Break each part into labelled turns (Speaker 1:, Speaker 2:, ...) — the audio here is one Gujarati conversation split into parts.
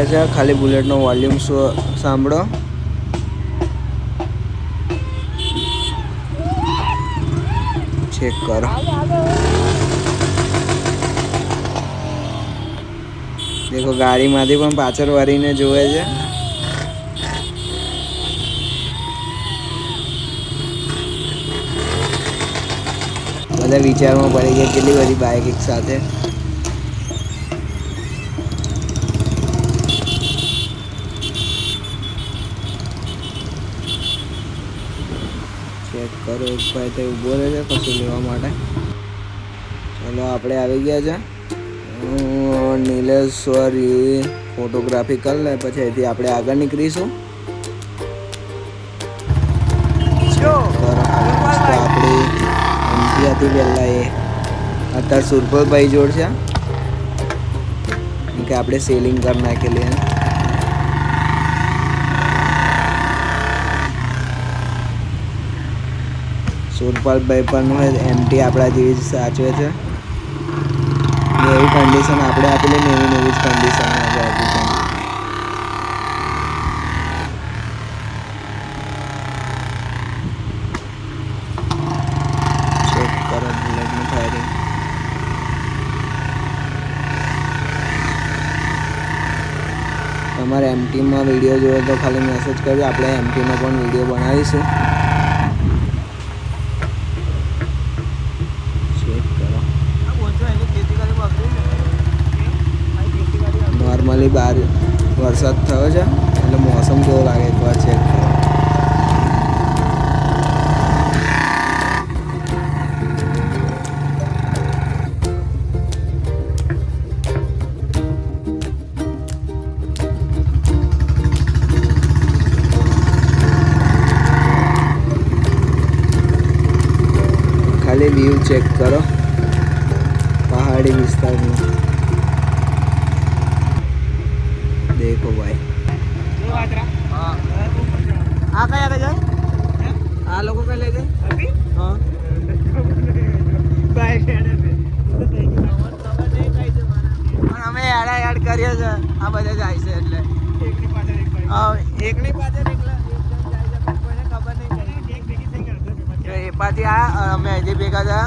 Speaker 1: ગયા છે. ખાલી બુલેટનો વોલ્યુમ સાંભળો. ચેક કરો. દેખો ગાડીમાંથી પણ પાછળ વળીને જોવે છે. બધા વિચારમાં પડી ગયા કેટલી બધી બાઇક એક સાથે. ચેક કરો. એક ભાઈ તો ઊભો રહે છે કશું લેવા માટે. ચલો આપણે આવી ગયા છે. નીલેશ્વરી ફોટોગ્રાફી કરી લે પછી અહીંથી આપણે આગળ નીકળીશું. આપણી એમપી હતી પહેલાં એ અત્યારે સુરપલભાઈ જોડ છે કે આપણે સેલિંગ કરી નાખેલી. સુરપાલભાઈ પણ એમટી આપણા જેવી જ સાચવે છે. એવી કન્ડિશન આપણે આપેલી ને એવી જ કન્ડિશન ચેક કરો બુલેટનું ફાયરિંગ. તમારે એમટીમાં વિડીયો જોયો તો ખાલી મેસેજ કરજો. આપણે એમટીનો પણ વિડીયો બનાવીશું. નોર્મલી બહાર વરસાદ થયો છે એટલે મોસમ કેવો લાગે એકવાર ચેક કરો. ખાલી વ્યૂ ચેક કરો પહાડી વિસ્તારનું. देखो भाई आ कया ले जाए आ लोगों का ले जाए अभी हां बाइक हेडे पे खबर नहीं काई से मारा પણ અમે એડ કરીએ છે આ બધે જાય છે એટલે એકની પાછળ એક ભાઈ હા એકની પાછળ એકલા એક જણ જાય છે પણ કોઈને ખબર નહીં પડે એક ભેગી થઈ ગયો એ પાછી આ અમે હજી ભેગા થા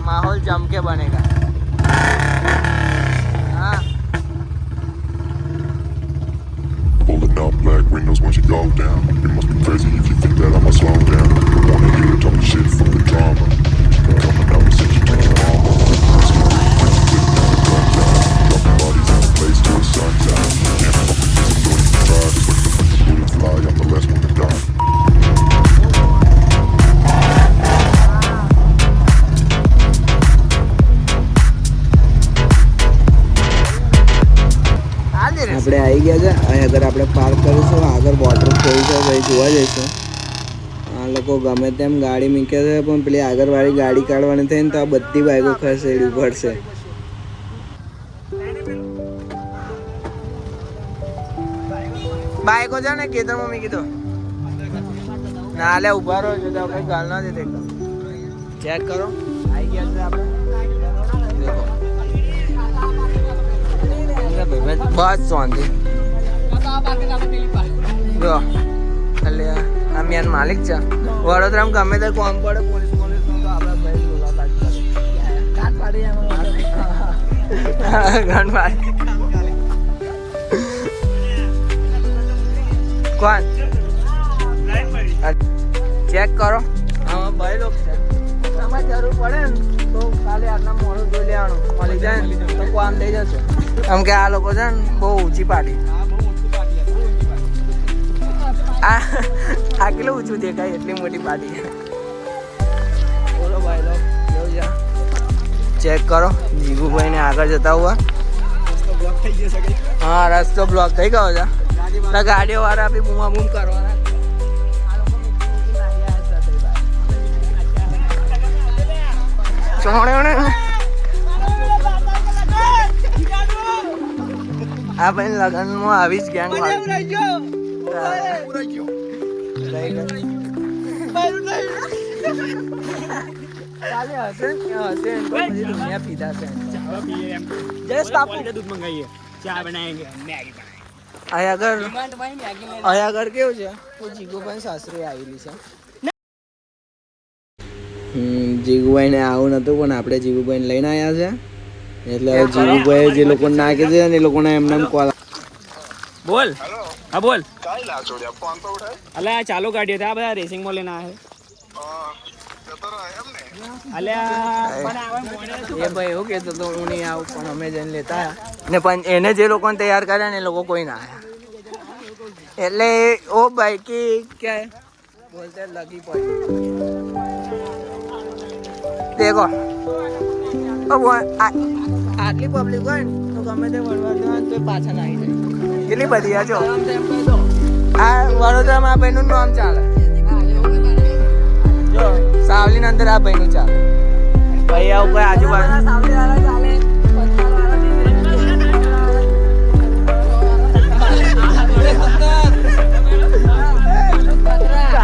Speaker 1: માહોલ જમ के बनेगा. हाँ
Speaker 2: pulling up black windows once you go down. You must be crazy if you think that I'ma slow down. Wanna hear you talking shit from the drama. Coming out and set you to your mama. Dropping bodies in the place till the sun's out. Can't fuck with this, I'm doing it to try. Just wait for the bullet fly, I'm the last one to die.
Speaker 1: આપણે આવી ગયા છે. અહીં આગળ આપણે પાર્ક કરીશું. આગળ વોટરફોલ છે ભાઈ જોવા જઈશું. આ લોકો ગમે તેમ ગાડી મૂકે છે પણ પેલી આગળવાળી ગાડી કાઢવાની થઈને તો આ બધી બાઈકો ખસેડવી પડશે. બાઈકો છે ને ખેતરમાં મૂકી દો ના લે ઉભા રહો છો તો કઈ ગાલ ના દે. ચેક કરો આવી ગયા છે આપણે. બસ શાંતિ જો એટલે આ મેન માલિક છે વડોદરામાં ગમે તે કોમ પડે પોલીસ તો આપણા ભાઈ મુલાકાત કોણ ચેક કરો હા ભાઈ લોકો છે. તમારે જરૂર પડે ને તો ખાલી આટલા મોડું જોઈ લેવાનું મળી જાય ને તો કામ થઈ જશે. આમ કે આ લોકો છે ને બહુ ઊંચી પાડી. આ કેટલું ઊંચું દેખાય એટલી મોટી પાડી. બોલો ભાઈ લો કેવું છે ચેક કરો. જીગુભાઈ ને આગળ જતા હુઆ હા રસ્તો બ્લોક થઈ ગયો છે. ગાડીઓ વાળા બી બૂમા બૂમ કરવાના. આ ભાઈ લગ્નમાં આવી જ ગેંગ
Speaker 3: दूध मंगाइए चाय बनाएंगे मैगी बनाएंगे
Speaker 1: અહીંયા આગળ કેવું છે જીગુભાઈ સાસરી આવેલી છે. જીગુભાઈ ને આવું નતું પણ આપણે જીગુભાઈ લઈને આવ્યા છે એટલે જીગુભાઈ જે લોકો નાખે છે ને એ લોકોને એમને કોલ. બોલ. હા બોલ. અલ્યા ચાલુ ગાડીઓ આ બધા રેસિંગમાં લઈને આવ્યા. એ ભાઈ એવું કહેતો તો હું નહીં આવું પણ અમે જઈને લેતા ને પણ એને જે લોકોને તૈયાર કર્યા ને એ લોકો કોઈ ના આવ્યા એટલે ઓ ભાઈ કે ક્યાં બોલતે લગી પડી દેખો આટલી પબ્લિક હોય ને તો ગમે તે વળવા જવા તો પાછા ના આવી જાય કેટલી બધી આ જો આ વડોદરામાં આ ભાઈનું નામ ચાલે જો સાવલીની અંદર આ ભાઈનું ચાલે ભાઈ આવું કોઈ આજુબાજુ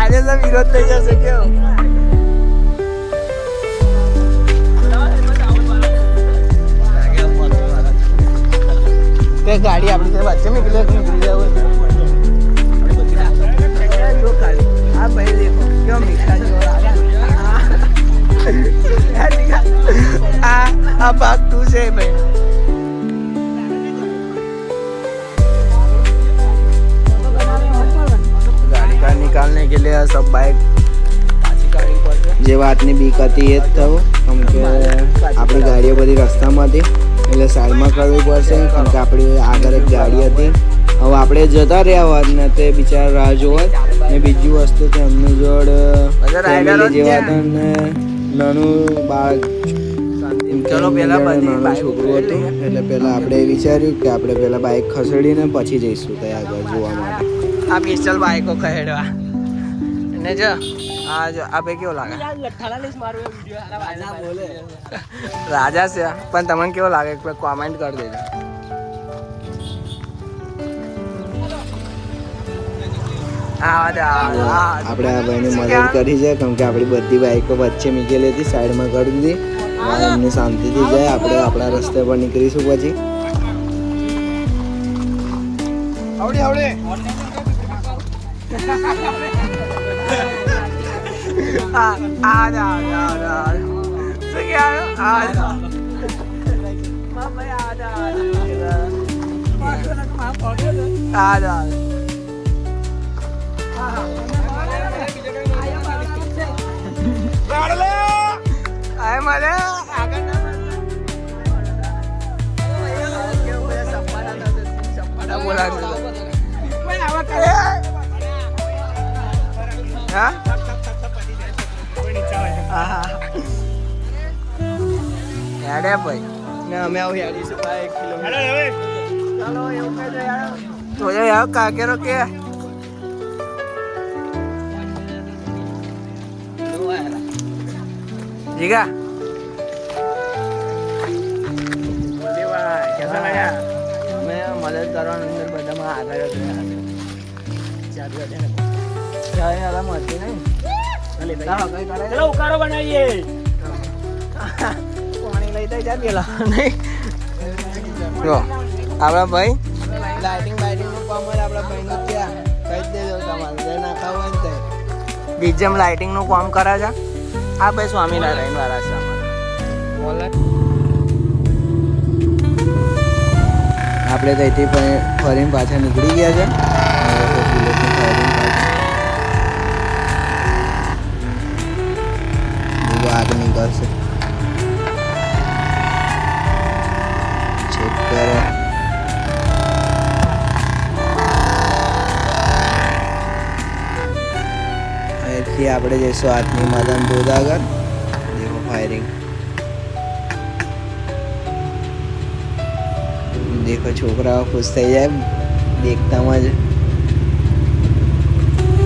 Speaker 1: આજે વિરોધ થઈ જશે કેવું ગાડી આપણી વચ્ચે નીકળી જાય આ ભાઈ દેખો કેવો મીઠા જેવો આ ભાગ તું છે ભાઈ गाड़ी का निकालने के लिए सब बाइक જે વાતની બીક હતી એ જ થયું કેમ કે આપણી ગાડીઓ બધી રસ્તામાં હતી એટલે સાઈડમાં કરવી પડશે કેમ કે આપણી આગળ એક ગાડી હતી હવે આપણે જતા રહ્યા હોત ને તે બિચારા રાહ જોવત ને બીજી વસ્તુ કે એમની જોડ ફેમિલી જેવા હતા ને નાનું બાળક નાનું છોકરું હતું એટલે પહેલાં આપણે વિચાર્યું કે આપણે પહેલાં બાઇક ખસેડીને પછી જઈશું ત્યાં આગળ જોવા માટે આ પિસ્ટલ બાઇકો ખસેડવા ને જો આ જો આ ભાઈ કેવો લાગે રાજા છે પણ તમને કેવો લાગે કોમેન્ટ કરી દેજો. આપણે આ ભાઈની મદદ કરી છે કેમ કે આપણી બધી બાઈકો વચ્ચે મૂકેલી હતી સાઈડમાં કરી દીધી એમને શાંતિથી જાય આપણે આપણા રસ્તે પર નીકળીશું પછી ભાઈ ને અમે આવું યાડીશું 1 કિલોમીટર ચાલો એવું કહી દે યાર તો યાર કાકેરો કે જીગા કેસા લાગ્યા મેં મદદ કરવાની અંદર બધામાં આગળ ચાલુ મળતી નહીં ચલો ઉકાળો બનાવીએ પાણી લઈ દઈ જાય પેલા નહીં જો આપણા ભાઈ લાઇટિંગ બાઇટિંગનું કામ હોય આપણા ભાઈનું ત્યાં કહી દેજો તમારે જે નાખાવું હોય ને તે બીજેમ લાઇટિંગનું કામ કરે છે આ ભાઈ સ્વામિનારાયણ વાળા છે આપણે ત્યાંથી ફરીને પાછા નીકળી ગયા છે આગ નીકળશે ચેક કરો અહીંથી આપણે જઈશું આઠમી માતાના ધોધ આગળ દેખો ફાયરિંગ દેખો છોકરાઓ ખુશ થઈ જાય દેખતામાં જ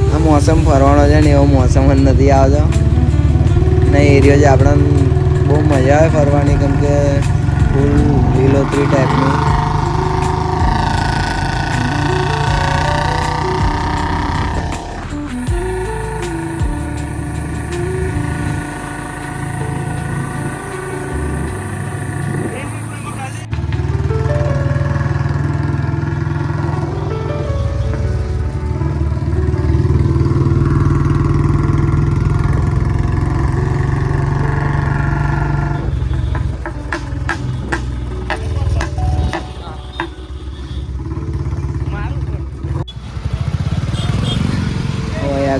Speaker 1: આ મોસમ ફરવાનો છે ને એવો મોસમ જ નથી આવતો ને એરિયો જ આપણને બહુ મજા આવે ફરવાની કેમ કે ફૂલ લીલોતરી ટાઈપનું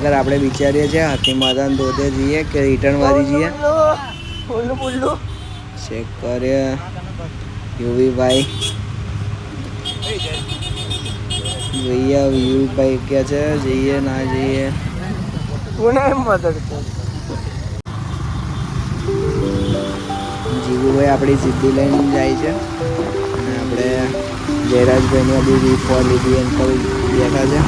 Speaker 1: આગળ આપણે વિચારીએ છીએ હાથી માતાને ધોધે જઈએ કે રિટર્ન વાળી જઈએ. ચેક કરીએ યુવીભાઈ જોઈએ યુવીભાઈ કે છે જઈએ ના જઈએ. જીવુભાઈ આપણી સીધી લઈને જાય છે અને આપણે જયરાજભાઈની બી વીફો લીધી અંકલ બેઠા છે.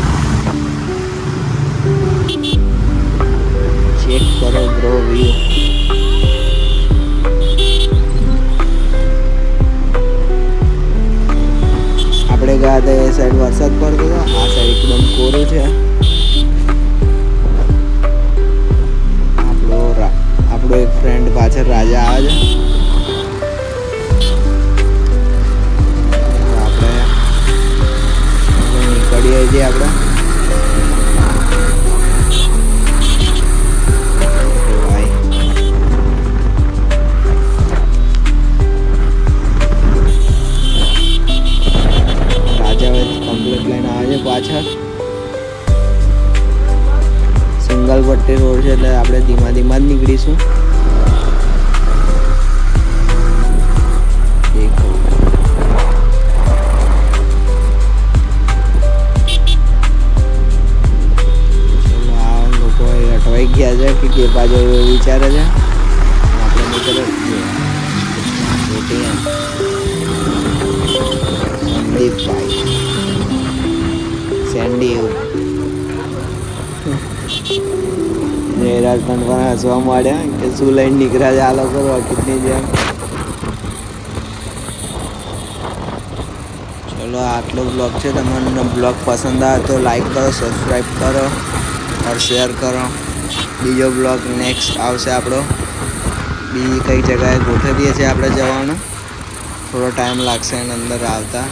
Speaker 1: ચેક કરો બ્રો વ્યૂ. આપણે ગયા હતા એ સાઈડ વરસાદ પડતો હતો, આ સાઈડ એકદમ કોરું છે. આપણો એક ફ્રેન્ડ પાછળ રાજા આવે છે. આપણે નીકળીએ છીએ આપણે. પાછળ સિંગલ પટ્ટી રોડ છે એટલે આપણે ધીમા ધીમા જ નીકળીશું. આ લોકો અટવાઈ ગયા છે કે બાજુ વિચારે છે. આપણે નીકળે સંદીપભાઈ સેન્ડી જયરાજ પણ હસવા માંડ્યા કે શું લઈને નીકળ્યા છે આ લોકો રોકેટની જેમ. ચલો આટલો બ્લોગ છે. તમને બ્લોગ પસંદ આવે તો લાઈક કરો, સબસ્ક્રાઈબ કરો और શેર કરો. બીજો બ્લોગ નેક્સ્ટ આવશે આપણો. બીજી કઈ જગ્યાએ ગોઠવીએ છીએ આપણે જવાનો. થોડો ટાઈમ લાગશે એની અંદર આવતા.